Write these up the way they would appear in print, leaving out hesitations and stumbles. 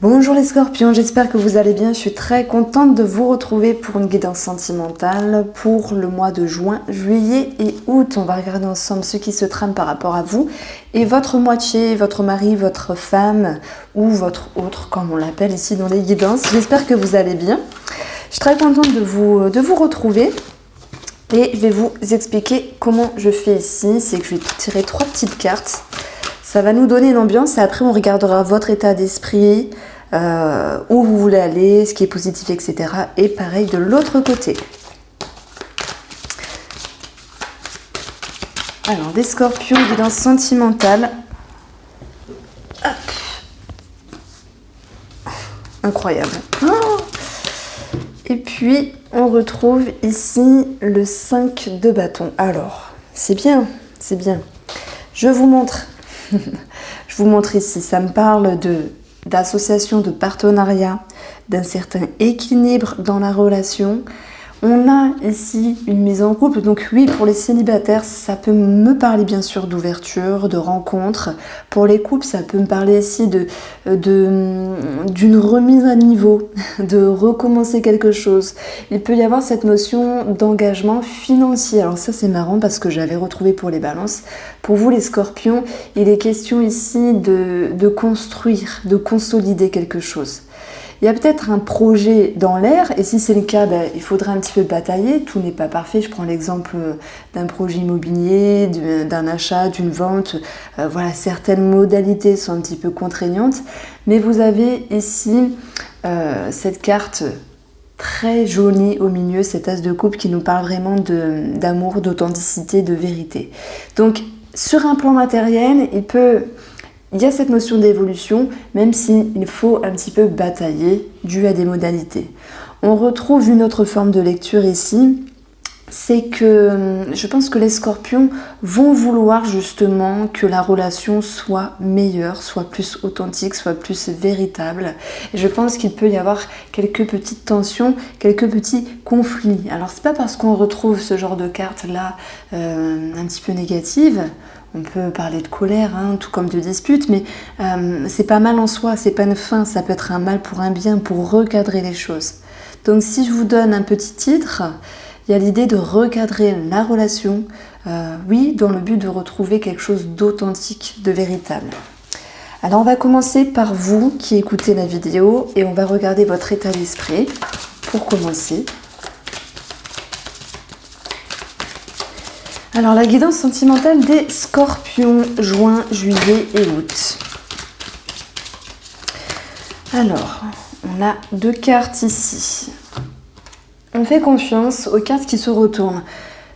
Bonjour les scorpions, j'espère que vous allez bien. Je suis très contente de vous retrouver pour une guidance sentimentale pour le mois de juin, juillet et août. On va regarder ensemble ce qui se trame par rapport à vous et votre moitié, votre mari, votre femme ou votre autre, comme on l'appelle ici dans les guidances. J'espère que vous allez bien. Je suis très contente de vous retrouver. Et je vais vous expliquer comment je fais ici. C'est que je vais tirer 3 petites cartes. Ça va nous donner une ambiance et après on regardera votre état d'esprit, où vous voulez aller, ce qui est positif, etc. Et pareil de l'autre côté. Alors, des scorpions, guidance sentimentale. Hop. Incroyable. Oh. Et puis, on retrouve ici le 5 de bâton. Alors, c'est bien, c'est bien. Je vous montre. Je vous montre ici. Ça me parle d'association, de partenariat, d'un certain équilibre dans la relation. On a ici une mise en couple, donc oui, pour les célibataires, ça peut me parler bien sûr d'ouverture, de rencontre. Pour les couples, ça peut me parler ici d'une remise à niveau, de recommencer quelque chose. Il peut y avoir cette notion d'engagement financier. Alors ça, c'est marrant parce que j'avais retrouvé pour les balances. Pour vous, les scorpions, il est question ici de construire, de consolider quelque chose. Il y a peut-être un projet dans l'air, et si c'est le cas, il faudra un petit peu batailler. Tout n'est pas parfait. Je prends l'exemple d'un projet immobilier, d'un achat, d'une vente. Voilà, certaines modalités sont un petit peu contraignantes. Mais vous avez ici cette carte très jolie au milieu, cet as de coupe qui nous parle vraiment d'amour, d'authenticité, de vérité. Donc, sur un plan matériel, il y a cette notion d'évolution, même s'il faut un petit peu batailler, dû à des modalités. On retrouve une autre forme de lecture ici, c'est que je pense que les scorpions vont vouloir justement que la relation soit meilleure, soit plus authentique, soit plus véritable. Et je pense qu'il peut y avoir quelques petites tensions, quelques petits conflits. Alors c'est pas parce qu'on retrouve ce genre de cartes là un petit peu négatives. On peut parler de colère, tout comme de dispute, mais c'est pas mal en soi, c'est pas une fin, ça peut être un mal pour un bien, pour recadrer les choses. Donc si je vous donne un petit titre, il y a l'idée de recadrer la relation, oui, dans le but de retrouver quelque chose d'authentique, de véritable. Alors on va commencer par vous qui écoutez la vidéo et on va regarder votre état d'esprit pour commencer. Alors, la guidance sentimentale des scorpions, juin, juillet et août. Alors, on a 2 cartes ici. On fait confiance aux cartes qui se retournent.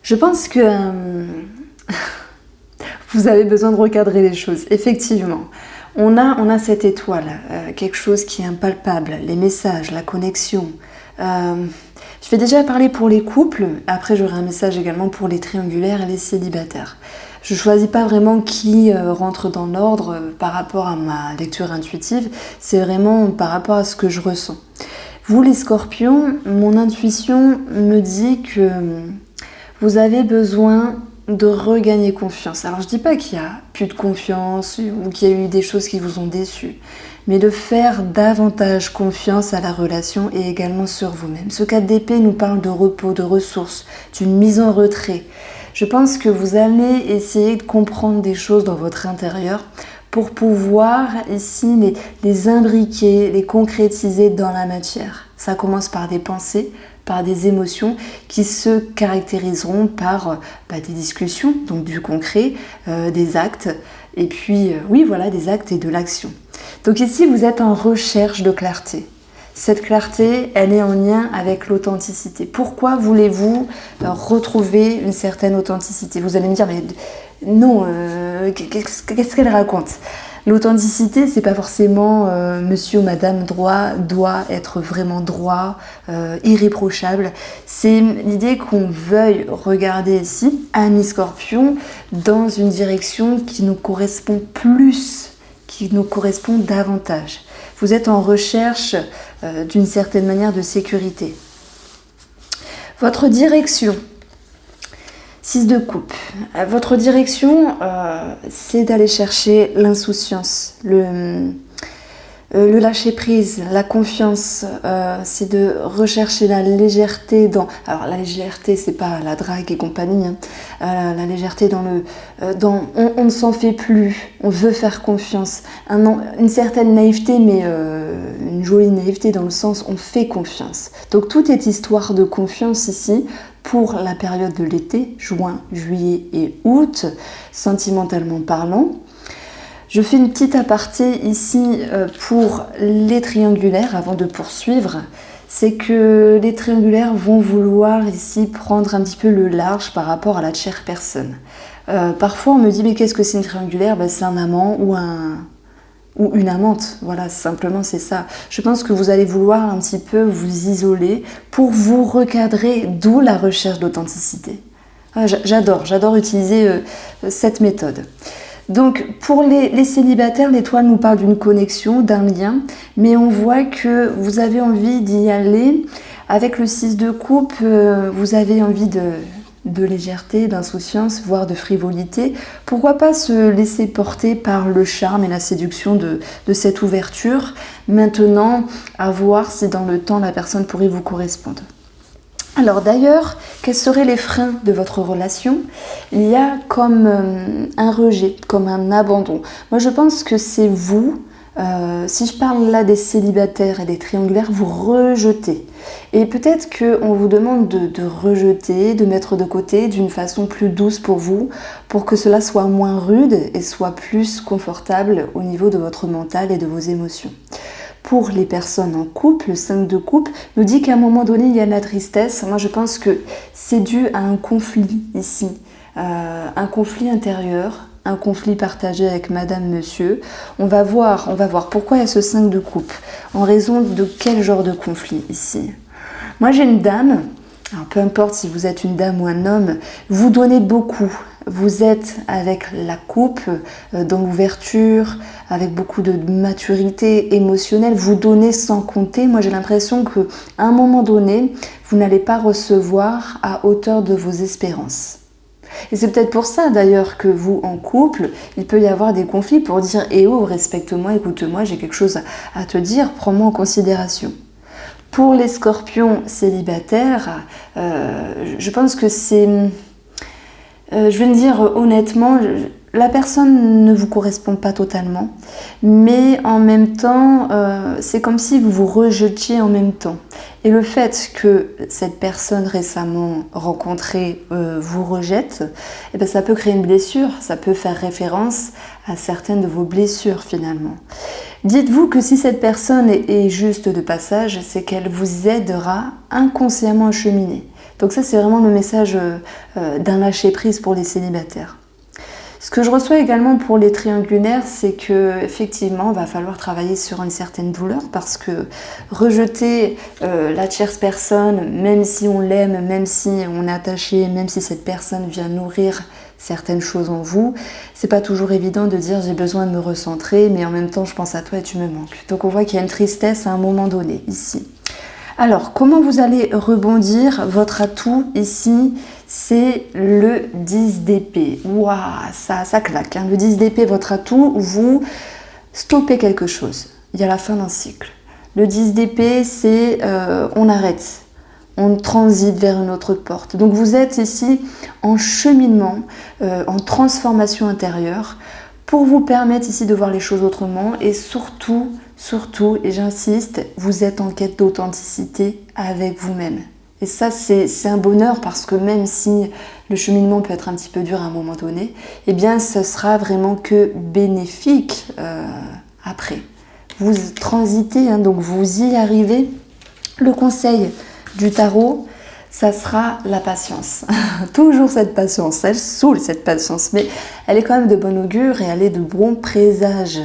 Je pense que vous avez besoin de recadrer les choses, effectivement. On a cette étoile, quelque chose qui est impalpable, les messages, la connexion. Je vais déjà parler pour les couples, après j'aurai un message également pour les triangulaires et les célibataires. Je ne choisis pas vraiment qui rentre dans l'ordre par rapport à ma lecture intuitive, c'est vraiment par rapport à ce que je ressens. Vous les scorpions, mon intuition me dit que vous avez besoin de regagner confiance. Alors je dis pas qu'il y a plus de confiance ou qu'il y a eu des choses qui vous ont déçu, mais de faire davantage confiance à la relation et également sur vous-même. Ce 4 d'épée nous parle de repos, de ressources, d'une mise en retrait. Je pense que vous allez essayer de comprendre des choses dans votre intérieur pour pouvoir ici les imbriquer, les concrétiser dans la matière. Ça commence par des pensées, par des émotions qui se caractériseront par des discussions, donc du concret, des actes, et puis oui voilà, des actes et de l'action. Donc ici vous êtes en recherche de clarté. Cette clarté, elle est en lien avec l'authenticité. Pourquoi voulez-vous retrouver une certaine authenticité? Vous allez me dire, mais non, qu'est-ce qu'elle raconte? L'authenticité, c'est pas forcément monsieur ou madame droit doit être vraiment droit, irréprochable. C'est l'idée qu'on veuille regarder ici, amis scorpion, dans une direction qui nous correspond plus, qui nous correspond davantage. Vous êtes en recherche d'une certaine manière de sécurité. Votre direction, 6 de coupe. Votre direction, c'est d'aller chercher l'insouciance, Le lâcher prise, la confiance, c'est de rechercher la légèreté dans... Alors la légèreté, c'est pas la drague et compagnie, hein. La légèreté dans le... on ne s'en fait plus, on veut faire confiance. Une certaine naïveté, mais une jolie naïveté dans le sens on fait confiance. Donc tout est histoire de confiance ici pour la période de l'été, juin, juillet et août, sentimentalement parlant. Je fais une petite aparté ici pour les triangulaires avant de poursuivre. C'est que les triangulaires vont vouloir ici prendre un petit peu le large par rapport à la chère personne. Parfois on me dit mais qu'est-ce que c'est une triangulaire? C'est un amant ou une amante, voilà, simplement c'est ça. Je pense que vous allez vouloir un petit peu vous isoler pour vous recadrer, d'où la recherche d'authenticité. J'adore utiliser cette méthode. Donc pour les célibataires, l'étoile nous parle d'une connexion, d'un lien, mais on voit que vous avez envie d'y aller. Avec le 6 de coupe, vous avez envie de légèreté, d'insouciance, voire de frivolité. Pourquoi pas se laisser porter par le charme et la séduction de cette ouverture. Maintenant, à voir si dans le temps la personne pourrait vous correspondre. Alors d'ailleurs, quels seraient les freins de votre relation? Il y a comme un rejet, comme un abandon. Moi je pense que c'est vous, si je parle là des célibataires et des triangulaires, vous rejetez. Et peut-être qu'on vous demande de rejeter, de mettre de côté d'une façon plus douce pour vous, pour que cela soit moins rude et soit plus confortable au niveau de votre mental et de vos émotions. Pour les personnes en couple, le 5 de coupe nous dit qu'à un moment donné, il y a de la tristesse. Moi, je pense que c'est dû à un conflit ici, un conflit intérieur, un conflit partagé avec madame, monsieur. On va voir pourquoi il y a ce 5 de coupe. En raison de quel genre de conflit ici? Moi, j'ai une dame. Alors, peu importe si vous êtes une dame ou un homme, vous donnez beaucoup. Vous êtes avec la coupe, dans l'ouverture, avec beaucoup de maturité émotionnelle. Vous donnez sans compter. Moi, j'ai l'impression qu'à un moment donné, vous n'allez pas recevoir à hauteur de vos espérances. Et c'est peut-être pour ça d'ailleurs que vous, en couple, il peut y avoir des conflits pour dire « Eh oh, respecte-moi, écoute-moi, j'ai quelque chose à te dire, prends-moi en considération ». Pour les scorpions célibataires, je pense que c'est... je vais le dire honnêtement, la personne ne vous correspond pas totalement, mais en même temps, c'est comme si vous vous rejetiez en même temps. Et le fait que cette personne récemment rencontrée vous rejette, eh bien, ça peut créer une blessure, ça peut faire référence à certaines de vos blessures finalement. Dites-vous que si cette personne est juste de passage, c'est qu'elle vous aidera inconsciemment à cheminer. Donc ça, c'est vraiment le message d'un lâcher-prise pour les célibataires. Ce que je reçois également pour les triangulaires, c'est qu'effectivement, il va falloir travailler sur une certaine douleur parce que rejeter la tierce personne, même si on l'aime, même si on est attaché, même si cette personne vient nourrir certaines choses en vous, c'est pas toujours évident de dire j'ai besoin de me recentrer, mais en même temps je pense à toi et tu me manques. Donc on voit qu'il y a une tristesse à un moment donné ici. Alors, comment vous allez rebondir? Votre atout ici, c'est le 10 d'épée. Waouh, ça claque. Hein. Le 10 d'épée, votre atout, vous stoppez quelque chose. Il y a la fin d'un cycle. Le 10 d'épée, c'est on arrête. On transite vers une autre porte. Donc vous êtes ici en cheminement, en transformation intérieure pour vous permettre ici de voir les choses autrement et surtout, et j'insiste, vous êtes en quête d'authenticité avec vous-même. Et ça, c'est un bonheur parce que même si le cheminement peut être un petit peu dur à un moment donné, eh bien, ce sera vraiment que bénéfique après. Vous transitez, hein, donc vous y arrivez. Le conseil du tarot, ça sera la patience. Toujours cette patience. Elle saoule cette patience, mais elle est quand même de bon augure et elle est de bon présage.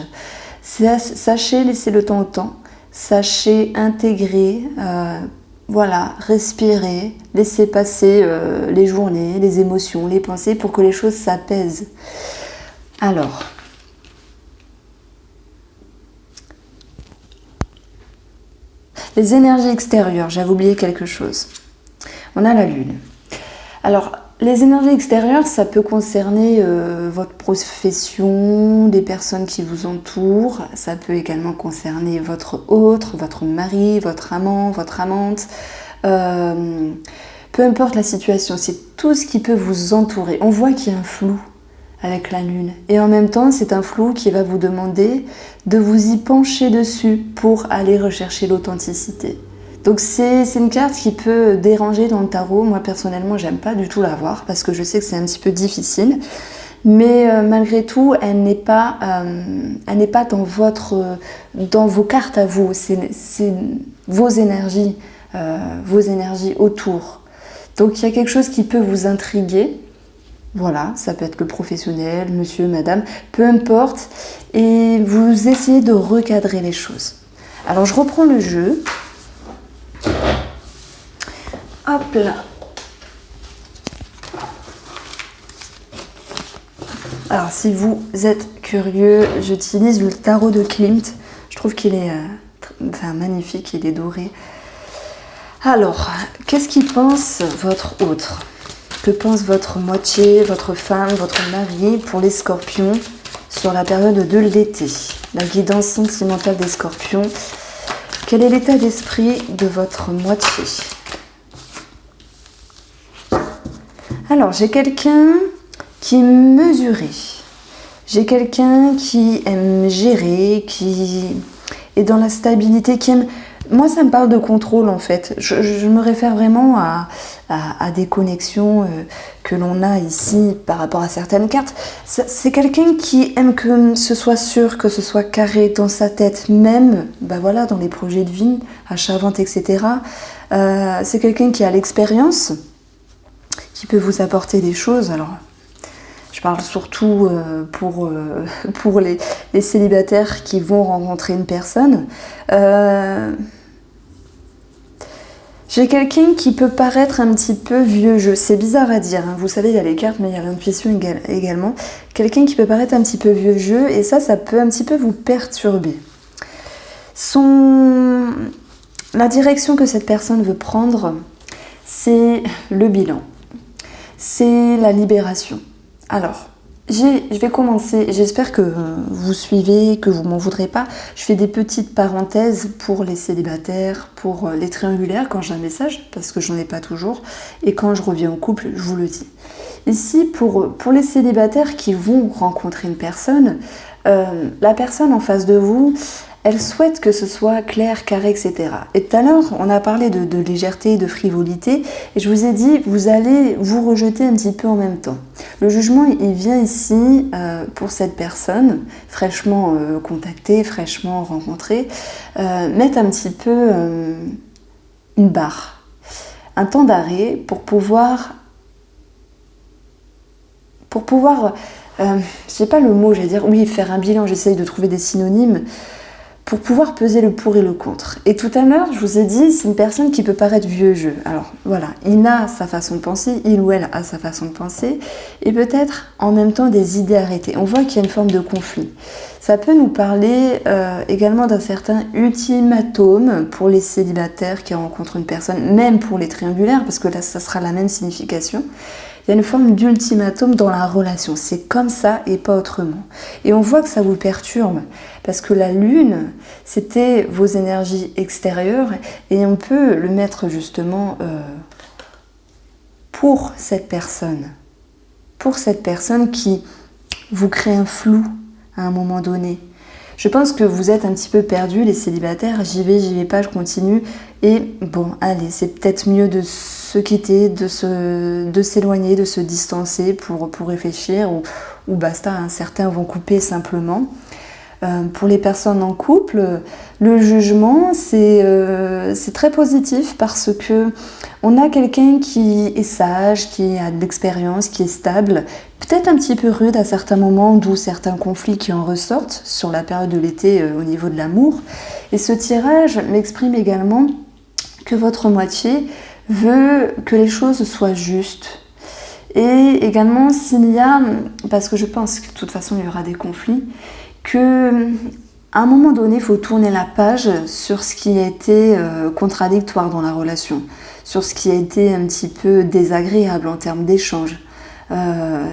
Sachez laisser le temps au temps. Sachez intégrer, voilà, respirer, laisser passer les journées, les émotions, les pensées pour que les choses s'apaisent. Alors, les énergies extérieures, j'avais oublié quelque chose. On a la Lune. Alors, Les énergies extérieures, ça peut concerner votre profession, les personnes qui vous entourent. Ça peut également concerner votre autre, votre mari, votre amant, votre amante. Peu importe la situation, c'est tout ce qui peut vous entourer. On voit qu'il y a un flou avec la lune. Et en même temps, c'est un flou qui va vous demander de vous y pencher dessus pour aller rechercher l'authenticité. Donc c'est une carte qui peut déranger dans le tarot. Moi personnellement, j'aime pas du tout la voir parce que je sais que c'est un petit peu difficile. Mais malgré tout, elle n'est pas dans vos cartes à vous. C'est vos énergies autour. Donc il y a quelque chose qui peut vous intriguer. Voilà, ça peut être le professionnel, monsieur, madame, peu importe. Et vous essayez de recadrer les choses. Alors je reprends le jeu. Hop là. Alors si vous êtes curieux, j'utilise le tarot de Klimt. Je trouve qu'il est magnifique, il est doré. Alors, qu'est-ce qu'il pense votre autre? Que pense votre moitié, votre femme, votre mari pour les scorpions sur la période de l'été? La guidance sentimentale des scorpions. Quel est l'état d'esprit de votre moitié? Alors, j'ai quelqu'un qui est mesuré. J'ai quelqu'un qui aime gérer, qui est dans la stabilité, qui aime... Moi, ça me parle de contrôle, en fait. Je me réfère vraiment à des connexions que l'on a ici par rapport à certaines cartes. C'est quelqu'un qui aime que ce soit sûr, que ce soit carré dans sa tête, même dans les projets de vie, achat-vente, etc. C'est quelqu'un qui a l'expérience, qui peut vous apporter des choses. Alors, je parle surtout pour les célibataires qui vont rencontrer une personne. J'ai quelqu'un qui peut paraître un petit peu vieux jeu. C'est bizarre à dire, hein. Vous savez, il y a les cartes, mais il y a l'intuition également. Quelqu'un qui peut paraître un petit peu vieux jeu, et ça peut un petit peu vous perturber. La direction que cette personne veut prendre, c'est le bilan. C'est la libération. Alors, je vais commencer, j'espère que vous suivez, que vous m'en voudrez pas. Je fais des petites parenthèses pour les célibataires, pour les triangulaires quand j'ai un message, parce que j'en ai pas toujours. Et quand je reviens au couple, je vous le dis. Ici, pour les célibataires qui vont rencontrer une personne, la personne en face de vous, elle souhaite que ce soit clair, carré, etc. Et tout à l'heure, on a parlé de légèreté, de frivolité, et je vous ai dit, vous allez vous rejeter un petit peu en même temps. Le jugement, il vient ici pour cette personne, fraîchement contactée, fraîchement rencontrée, mettre un petit peu une barre, un temps d'arrêt pour pouvoir je sais pas le mot, j'allais dire, oui, faire un bilan, j'essaye de trouver des synonymes, pour pouvoir peser le pour et le contre. Et tout à l'heure, je vous ai dit, c'est une personne qui peut paraître vieux jeu. Alors voilà, il a sa façon de penser, il ou elle a sa façon de penser, et peut-être en même temps des idées arrêtées. On voit qu'il y a une forme de conflit. Ça peut nous parler également d'un certain ultimatum pour les célibataires qui rencontrent une personne, même pour les triangulaires, parce que là, ça sera la même signification. Il y a une forme d'ultimatum dans la relation. C'est comme ça et pas autrement. Et on voit que ça vous perturbe parce que la lune, c'était vos énergies extérieures et on peut le mettre justement pour cette personne. Pour cette personne qui vous crée un flou à un moment donné. Je pense que vous êtes un petit peu perdus, les célibataires. J'y vais pas, je continue. Et bon, allez, c'est peut-être mieux de se quitter, de s'éloigner, de se distancer pour réfléchir ou basta, hein. Certains vont couper simplement. Pour les personnes en couple, le jugement, c'est très positif parce que on a quelqu'un qui est sage, qui a de l'expérience, qui est stable, peut-être un petit peu rude à certains moments, d'où certains conflits qui en ressortent sur la période de l'été au niveau de l'amour. Et ce tirage m'exprime également que votre moitié veut que les choses soient justes. Et également s'il y a, parce que je pense que de toute façon il y aura des conflits, qu'à un moment donné, il faut tourner la page sur ce qui a été contradictoire dans la relation, sur ce qui a été un petit peu désagréable en termes d'échange.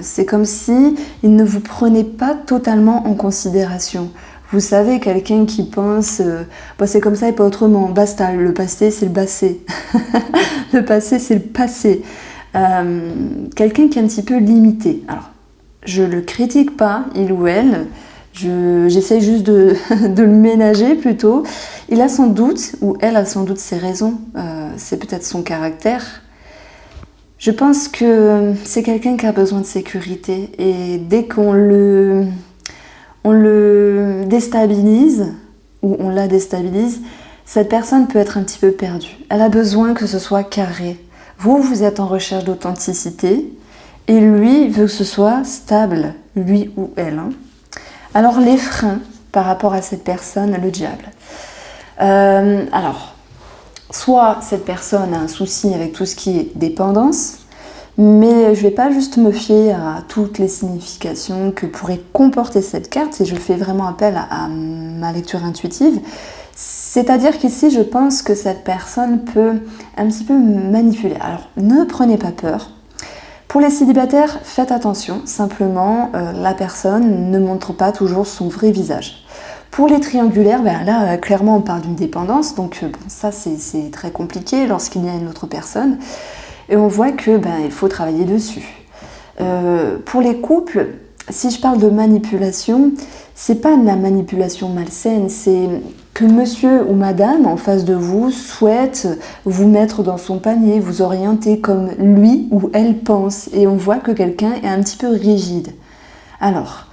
C'est comme si il ne vous prenait pas totalement en considération. Vous savez, quelqu'un qui pense bah, c'est comme ça et pas autrement, basta, le passé c'est le passé. Le passé c'est le passé. Quelqu'un qui est un petit peu limité. Alors, je le critique pas, il ou elle, j'essaie juste de le ménager plutôt. Il a sans doute, ou elle a sans doute ses raisons, c'est peut-être son caractère. Je pense que c'est quelqu'un qui a besoin de sécurité et dès qu'on le déstabilise ou on la déstabilise, cette personne peut être un petit peu perdue. Elle a besoin que ce soit carré. Vous êtes en recherche d'authenticité et lui veut que ce soit stable, lui ou elle. Alors les freins par rapport à cette personne, le diable. Alors, soit cette personne a un souci avec tout ce qui est dépendance, mais je ne vais pas juste me fier à toutes les significations que pourrait comporter cette carte, et je fais vraiment appel à ma lecture intuitive. C'est-à-dire qu'ici, je pense que cette personne peut un petit peu manipuler. Alors, ne prenez pas peur. Pour les célibataires, faites attention. Simplement, la personne ne montre pas toujours son vrai visage. Pour les triangulaires, ben là, clairement, on parle d'une dépendance. Donc, bon, ça, c'est très compliqué lorsqu'il y a une autre personne. Et on voit que il faut travailler dessus. Pour les couples, si je parle de manipulation, c'est pas de la manipulation malsaine, c'est que monsieur ou madame en face de vous souhaite vous mettre dans son panier, vous orienter comme lui ou elle pense. Et on voit que quelqu'un est un petit peu rigide. Alors,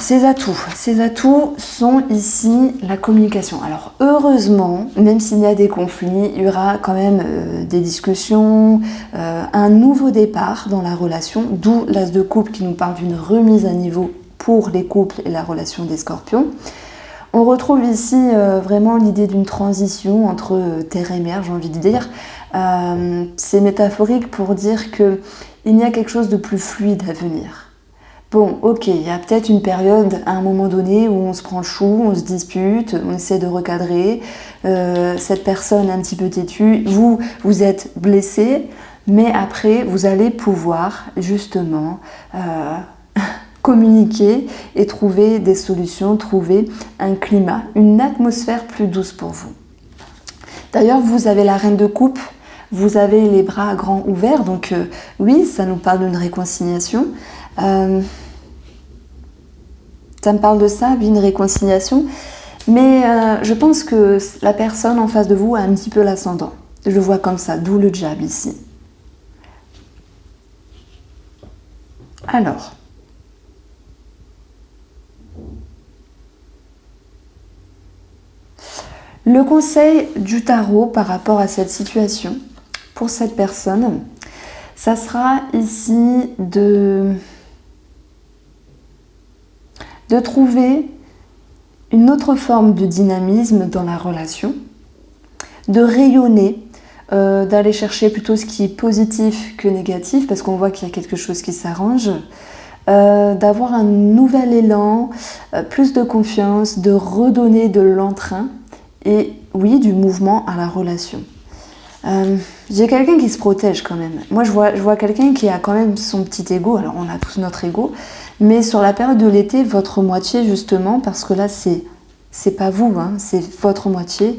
ces atouts sont ici la communication. Alors, heureusement, même s'il y a des conflits, il y aura quand même des discussions, un nouveau départ dans la relation, d'où l'as de coupe qui nous parle d'une remise à niveau pour les couples et la relation des scorpions. On retrouve ici vraiment l'idée d'une transition entre terre et mer, j'ai envie de dire. C'est métaphorique pour dire qu'il y a quelque chose de plus fluide à venir. Bon, ok, il y a peut-être une période à un moment donné où on se prend le chou, on se dispute, on essaie de recadrer, cette personne est un petit peu têtue, vous êtes blessé, mais après vous allez pouvoir justement communiquer et trouver des solutions, trouver un climat, une atmosphère plus douce pour vous. D'ailleurs, vous avez la reine de coupe, vous avez les bras grands ouverts, donc oui, ça nous parle d'une réconciliation. Ça me parle de ça, une réconciliation, mais je pense que la personne en face de vous a un petit peu l'ascendant. Je le vois comme ça, d'où le diable ici. Alors, le conseil du tarot par rapport à cette situation, pour cette personne, ça sera ici de trouver une autre forme de dynamisme dans la relation, de rayonner, d'aller chercher plutôt ce qui est positif que négatif, parce qu'on voit qu'il y a quelque chose qui s'arrange, d'avoir un nouvel élan, plus de confiance, de redonner de l'entrain et oui, du mouvement à la relation. J'ai quelqu'un qui se protège quand même. Moi, je vois quelqu'un qui a quand même son petit ego. Alors, on a tous notre ego. Mais sur la période de l'été, votre moitié, justement, parce que là, c'est pas vous, c'est votre moitié,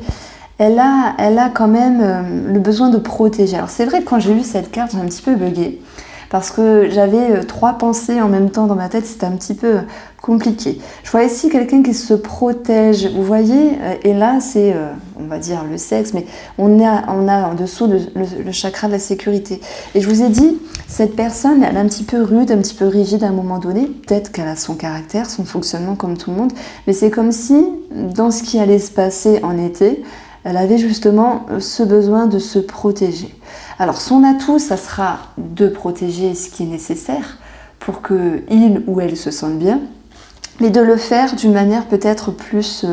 elle a quand même le besoin de protéger. Alors, c'est vrai que quand j'ai lu cette carte, j'ai un petit peu bugué. Parce que j'avais 3 pensées en même temps dans ma tête, c'était un petit peu compliqué. Je vois ici quelqu'un qui se protège, vous voyez, et là c'est, on va dire le sexe, mais on a en dessous le chakra de la sécurité. Et je vous ai dit, cette personne, elle est un petit peu rude, un petit peu rigide à un moment donné, peut-être qu'elle a son caractère, son fonctionnement comme tout le monde, mais c'est comme si, dans ce qui allait se passer en été, elle avait justement ce besoin de se protéger. Alors son atout, ça sera de protéger ce qui est nécessaire pour qu'il ou elle se sente bien, mais de le faire d'une manière peut-être plus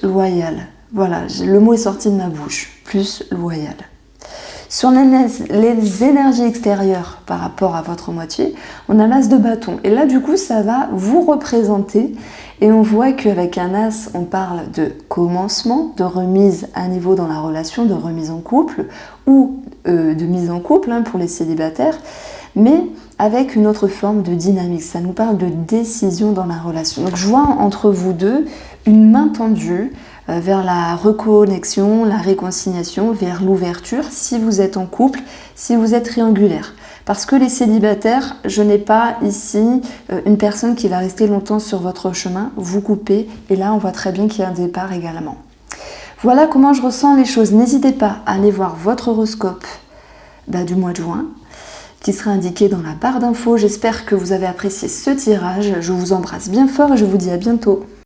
loyale. Voilà, le mot est sorti de ma bouche, plus loyale. Sur les énergies extérieures par rapport à votre moitié, on a l'as de bâton. Et là, du coup, ça va vous représenter. Et on voit qu'avec un as, on parle de commencement, de remise à niveau dans la relation, de remise en couple ou de mise en couple pour les célibataires, mais avec une autre forme de dynamique. Ça nous parle de décision dans la relation. Donc je vois entre vous deux une main tendue vers la reconnexion, la réconciliation, vers l'ouverture, si vous êtes en couple, si vous êtes triangulaire. Parce que les célibataires, je n'ai pas ici une personne qui va rester longtemps sur votre chemin, vous coupez, et là on voit très bien qu'il y a un départ également. Voilà comment je ressens les choses. N'hésitez pas à aller voir votre horoscope du mois de juin, qui sera indiqué dans la barre d'infos. J'espère que vous avez apprécié ce tirage. Je vous embrasse bien fort et je vous dis à bientôt.